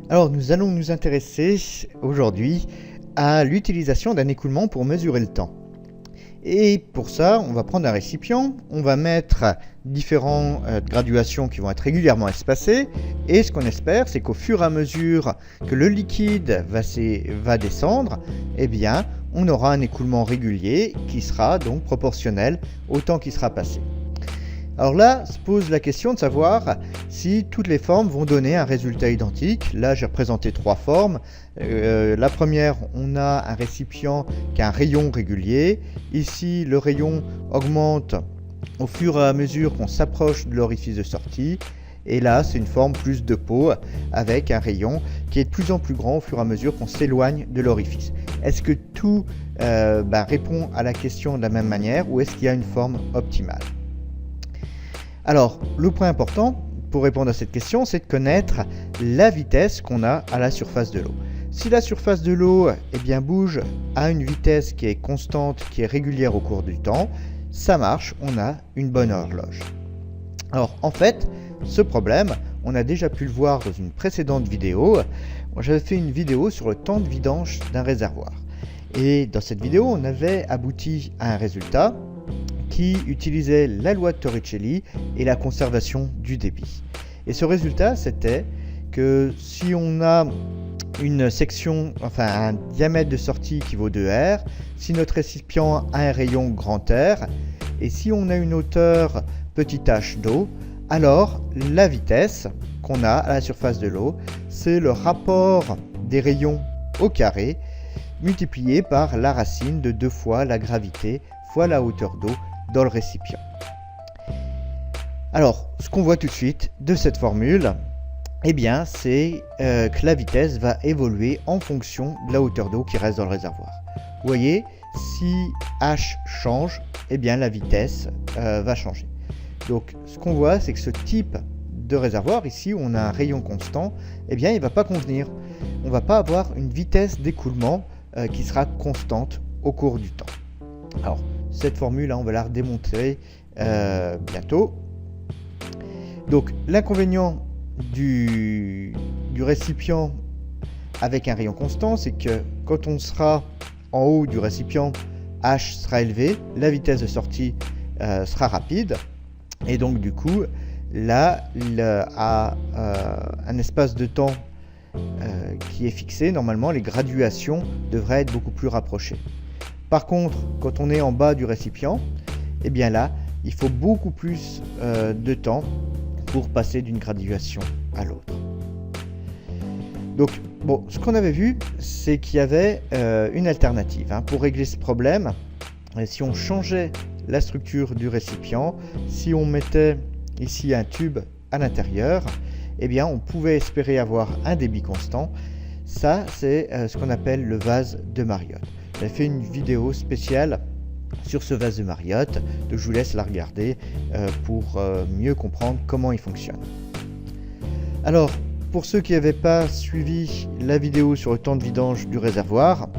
Alors nous allons nous intéresser aujourd'hui à l'utilisation d'un écoulement pour mesurer le temps. Et pour ça, on va prendre un récipient, on va mettre différentes graduations qui vont être régulièrement espacées, et ce qu'on espère, c'est qu'au fur et à mesure que le liquide va descendre, eh bien, on aura un écoulement régulier qui sera donc proportionnel au temps qui sera passé. Alors là, se pose la question de savoir si toutes les formes vont donner un résultat identique. Là, j'ai représenté trois formes. La première, on a un récipient qui a un rayon régulier. Ici, le rayon augmente au fur et à mesure qu'on s'approche de l'orifice de sortie. Et là, c'est une forme plus de pot avec un rayon qui est de plus en plus grand au fur et à mesure qu'on s'éloigne de l'orifice. Est-ce que tout répond à la question de la même manière ou est-ce qu'il y a une forme optimale ? Alors, le point important pour répondre à cette question, c'est de connaître la vitesse qu'on a à la surface de l'eau. Si la surface de l'eau bouge à une vitesse qui est constante, qui est régulière au cours du temps, ça marche, on a une bonne horloge. Alors, en fait, ce problème, on a déjà pu le voir dans une précédente vidéo. J'avais fait une vidéo sur le temps de vidange d'un réservoir. Et dans cette vidéo, on avait abouti à un résultat qui utilisait la loi de Torricelli et la conservation du débit. Et ce résultat, c'était que si on a une section, un diamètre de sortie qui vaut 2R, si notre récipient a un rayon grand R, et si on a une hauteur petit h d'eau, alors la vitesse qu'on a à la surface de l'eau, c'est le rapport des rayons au carré multiplié par la racine de 2 fois la gravité fois la hauteur d'eau dans le récipient. Alors, ce qu'on voit tout de suite de cette formule, c'est que la vitesse va évoluer en fonction de la hauteur d'eau qui reste dans le réservoir. Vous voyez, si H change, la vitesse va changer. Donc, ce qu'on voit, c'est que ce type de réservoir, ici, où on a un rayon constant, il ne va pas convenir. On ne va pas avoir une vitesse d'écoulement qui sera constante au cours du temps. Alors, cette formule, on va la redémontrer bientôt. Donc, l'inconvénient du récipient avec un rayon constant, c'est que quand on sera en haut du récipient, H sera élevé, la vitesse de sortie sera rapide, et donc du coup, là, à un espace de temps qui est fixé, normalement, les graduations devraient être beaucoup plus rapprochées. Par contre, quand on est en bas du récipient, là, il faut beaucoup plus de temps pour passer d'une graduation à l'autre. Donc, ce qu'on avait vu, c'est qu'il y avait une alternative. Pour régler ce problème, si on changeait la structure du récipient, si on mettait ici un tube à l'intérieur, on pouvait espérer avoir un débit constant. Ça, c'est ce qu'on appelle le vase de Mariotte. J'ai fait une vidéo spéciale sur ce vase de Mariotte, donc je vous laisse la regarder pour mieux comprendre comment il fonctionne. Alors, pour ceux qui n'avaient pas suivi la vidéo sur le temps de vidange du réservoir,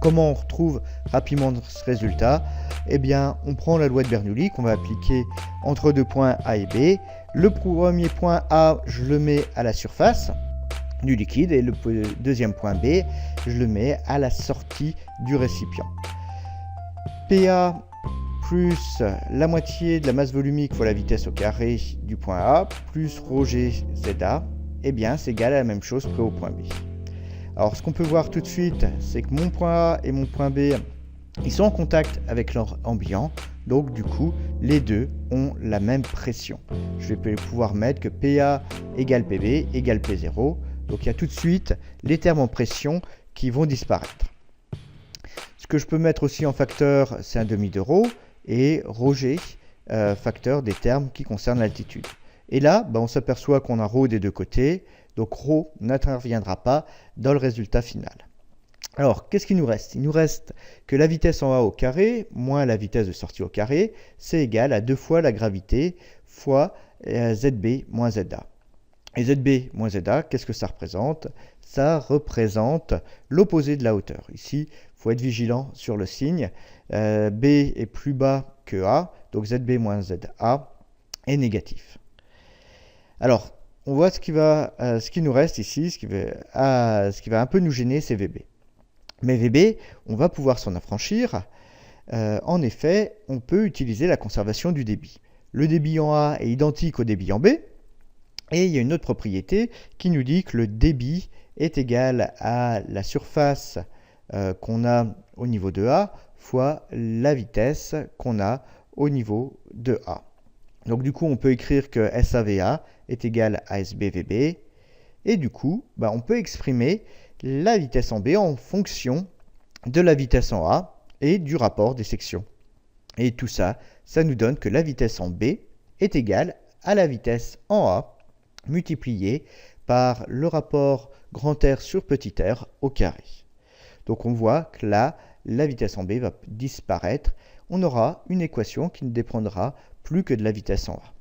comment on retrouve rapidement ce résultat ? On prend la loi de Bernoulli qu'on va appliquer entre deux points A et B. Le premier point A, je le mets à la surface du liquide et le deuxième point B, je le mets à la sortie du récipient. PA plus la moitié de la masse volumique fois la vitesse au carré du point A plus ρg ZA, c'est égal à la même chose près au point B. Alors ce qu'on peut voir tout de suite, c'est que mon point A et mon point B, ils sont en contact avec leur ambiant, donc du coup les deux ont la même pression. Je vais pouvoir mettre que PA égale PB égale P0, donc il y a tout de suite les termes en pression qui vont disparaître. Ce que je peux mettre aussi en facteur, c'est un demi de ρ et ρg, facteur des termes qui concernent l'altitude. Et là, on s'aperçoit qu'on a ρ des deux côtés, donc ρ n'interviendra pas dans le résultat final. Alors, qu'est-ce qu'il nous reste ? Il nous reste que la vitesse en A au carré moins la vitesse de sortie au carré, c'est égal à 2 fois la gravité fois ZB moins ZA. Et ZB moins ZA, qu'est-ce que ça représente ? Ça représente l'opposé de la hauteur. Ici, il faut être vigilant sur le signe. B est plus bas que A, donc ZB moins ZA est négatif. Alors, on voit ce qui nous reste ici, ce qui va un peu nous gêner, c'est VB. Mais VB, on va pouvoir s'en affranchir. En effet, on peut utiliser la conservation du débit. Le débit en A est identique au débit en B. Et il y a une autre propriété qui nous dit que le débit est égal à la surface qu'on a au niveau de A fois la vitesse qu'on a au niveau de A. Donc du coup, on peut écrire que SAVA est égal à SBVB. Et du coup, on peut exprimer la vitesse en B en fonction de la vitesse en A et du rapport des sections. Et tout ça, ça nous donne que la vitesse en B est égale à la vitesse en A multiplié par le rapport grand R sur petit r au carré. Donc on voit que là, la vitesse en B va disparaître. On aura une équation qui ne dépendra plus que de la vitesse en A.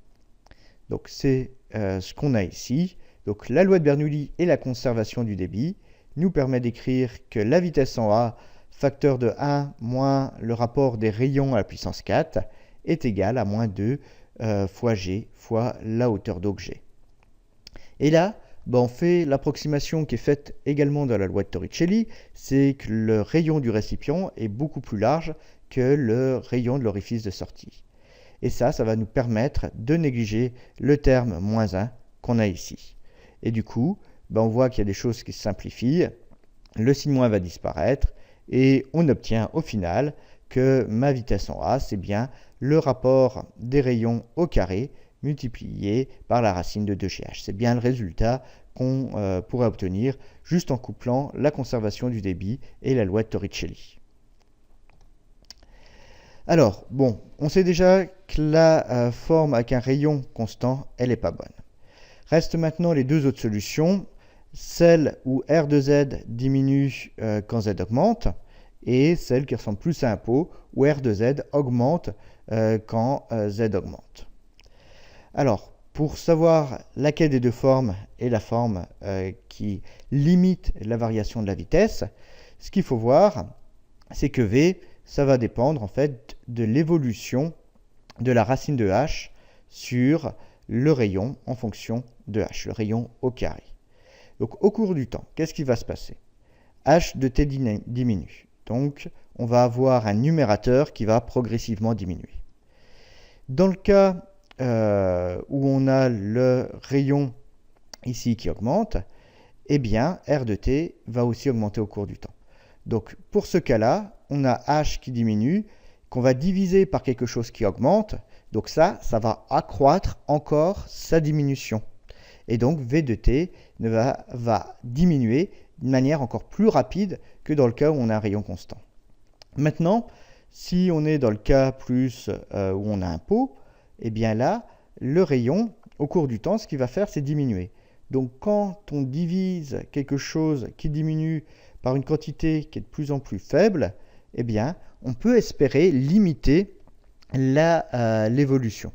Donc c'est ce qu'on a ici. Donc la loi de Bernoulli et la conservation du débit nous permet d'écrire que la vitesse en A, facteur de 1 moins le rapport des rayons à la puissance 4, est égal à moins 2 fois g fois la hauteur d'eau que j'ai. Et là, on fait l'approximation qui est faite également dans la loi de Torricelli, c'est que le rayon du récipient est beaucoup plus large que le rayon de l'orifice de sortie. Et ça va nous permettre de négliger le terme moins 1 qu'on a ici. Et du coup, on voit qu'il y a des choses qui se simplifient, le signe moins va disparaître, et on obtient au final que ma vitesse en A, c'est bien le rapport des rayons au carré multiplié par la racine de 2GH. C'est bien le résultat qu'on pourrait obtenir juste en couplant la conservation du débit et la loi de Torricelli. Alors, on sait déjà que la forme avec un rayon constant, elle n'est pas bonne. Restent maintenant les deux autres solutions, celle où R de Z diminue quand Z augmente, et celle qui ressemble plus à un pot, où R de Z augmente quand Z augmente. Alors, pour savoir laquelle des deux formes est la forme qui limite la variation de la vitesse, ce qu'il faut voir, c'est que V, ça va dépendre en fait de l'évolution de la racine de H sur le rayon en fonction de H, le rayon au carré. Donc au cours du temps, qu'est-ce qui va se passer? H de t diminue. Donc on va avoir un numérateur qui va progressivement diminuer. Dans le cas où on a le rayon ici qui augmente, eh bien R de t va aussi augmenter au cours du temps. Donc pour ce cas-là, on a H qui diminue, qu'on va diviser par quelque chose qui augmente. Donc ça va accroître encore sa diminution. Et donc V de t va diminuer de manière encore plus rapide que dans le cas où on a un rayon constant. Maintenant, si on est dans le cas plus où on a un pot, eh bien là, le rayon, au cours du temps, ce qu'il va faire, c'est diminuer. Donc quand on divise quelque chose qui diminue par une quantité qui est de plus en plus faible, eh bien, on peut espérer limiter l'évolution.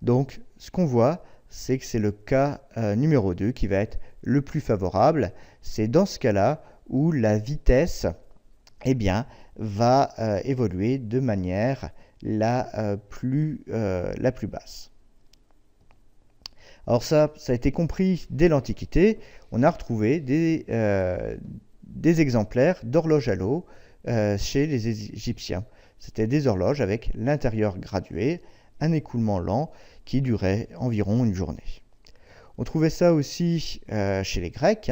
Donc, ce qu'on voit, c'est que c'est le cas numéro 2 qui va être le plus favorable. C'est dans ce cas-là où la vitesse va évoluer de manière la plus basse. Alors ça a été compris dès l'Antiquité. On a retrouvé des exemplaires d'horloges à l'eau chez les Égyptiens. C'était des horloges avec l'intérieur gradué, un écoulement lent qui durait environ une journée. On trouvait ça aussi chez les Grecs.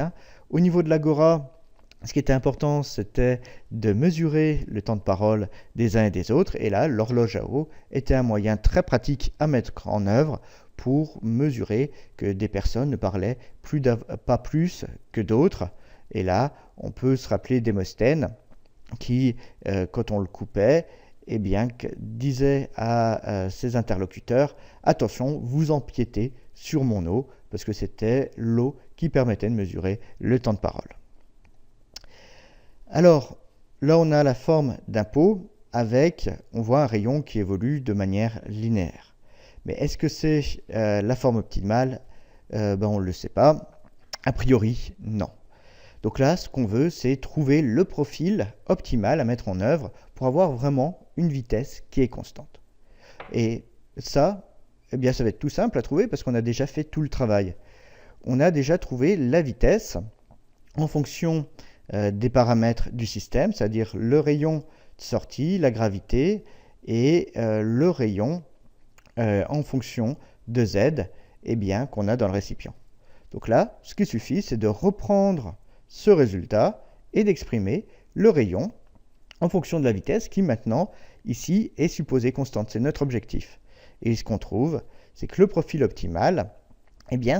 Au niveau de l'agora, ce qui était important, c'était de mesurer le temps de parole des uns et des autres. Et là, l'horloge à eau était un moyen très pratique à mettre en œuvre pour mesurer que des personnes ne parlaient pas plus que d'autres. Et là, on peut se rappeler Démosthène qui, quand on le coupait, disait à ses interlocuteurs « Attention, vous empiétez sur mon eau », parce que c'était l'eau qui permettait de mesurer le temps de parole. Alors, là, on a la forme d'un pot avec, on voit un rayon qui évolue de manière linéaire. Mais est-ce que c'est la forme optimale? On ne le sait pas. A priori, non. Donc là, ce qu'on veut, c'est trouver le profil optimal à mettre en œuvre pour avoir vraiment une vitesse qui est constante. Et ça, ça va être tout simple à trouver parce qu'on a déjà fait tout le travail. on a déjà trouvé la vitesse en fonction des paramètres du système, c'est-à-dire le rayon de sortie, la gravité et le rayon en fonction de Z qu'on a dans le récipient. Donc là, ce qui suffit, c'est de reprendre ce résultat et d'exprimer le rayon en fonction de la vitesse qui maintenant, ici, est supposée constante. C'est notre objectif. Et ce qu'on trouve, c'est que le profil optimal,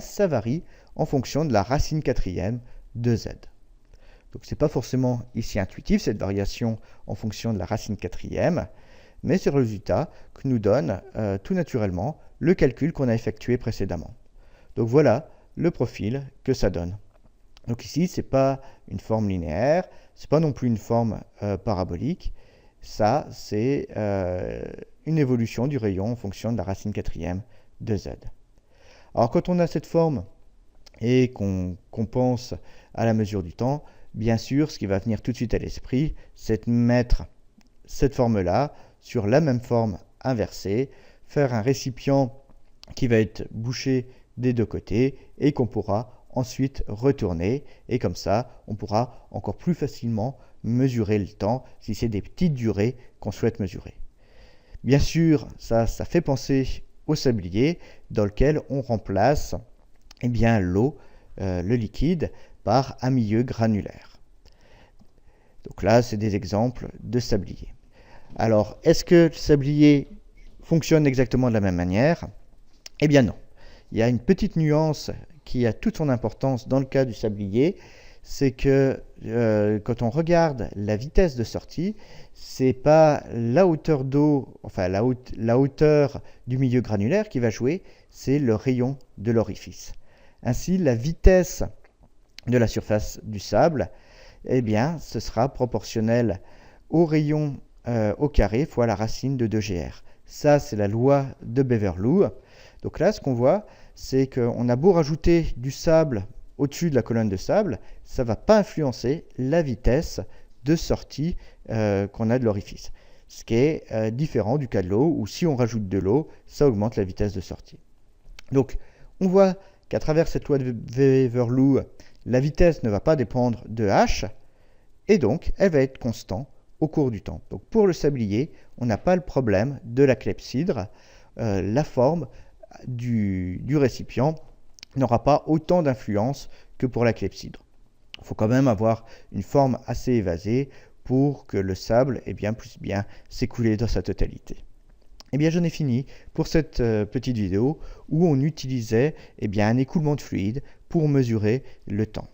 ça varie en fonction de la racine quatrième de Z. Donc ce n'est pas forcément ici intuitif, cette variation en fonction de la racine quatrième, mais c'est le résultat que nous donne tout naturellement le calcul qu'on a effectué précédemment. Donc voilà le profil que ça donne. Donc ici, ce n'est pas une forme linéaire, ce n'est pas non plus une forme parabolique, ça c'est une évolution du rayon en fonction de la racine quatrième de Z. Alors quand on a cette forme et qu'on pense à la mesure du temps, bien sûr, ce qui va venir tout de suite à l'esprit, c'est de mettre cette forme-là sur la même forme inversée, faire un récipient qui va être bouché des deux côtés et qu'on pourra ensuite retourner. Et comme ça, on pourra encore plus facilement mesurer le temps si c'est des petites durées qu'on souhaite mesurer. Bien sûr, ça fait penser au sablier dans lequel on remplace l'eau, le liquide, par un milieu granulaire. Donc là, c'est des exemples de sablier. Alors, est-ce que le sablier fonctionne exactement de la même manière? Eh bien non. Il y a une petite nuance qui a toute son importance dans le cas du sablier, c'est que quand on regarde la vitesse de sortie, c'est pas la hauteur d'eau, enfin la hauteur du milieu granulaire qui va jouer, c'est le rayon de l'orifice. Ainsi, la vitesse de la surface du sable, ce sera proportionnel au rayon au carré fois la racine de 2GR. Ça, c'est la loi de Beverloo. Donc là, ce qu'on voit, c'est qu'on a beau rajouter du sable au-dessus de la colonne de sable, ça ne va pas influencer la vitesse de sortie qu'on a de l'orifice. Ce qui est différent du cas de l'eau, où si on rajoute de l'eau, ça augmente la vitesse de sortie. Donc, on voit qu'à travers cette loi de Beverloo, la vitesse ne va pas dépendre de h, et donc elle va être constante au cours du temps. Donc pour le sablier, on n'a pas le problème de la clepsydre. La forme du récipient n'aura pas autant d'influence que pour la clepsydre. Il faut quand même avoir une forme assez évasée pour que le sable puisse bien s'écouler dans sa totalité. J'en ai fini pour cette petite vidéo où on utilisait un écoulement de fluide pour mesurer le temps.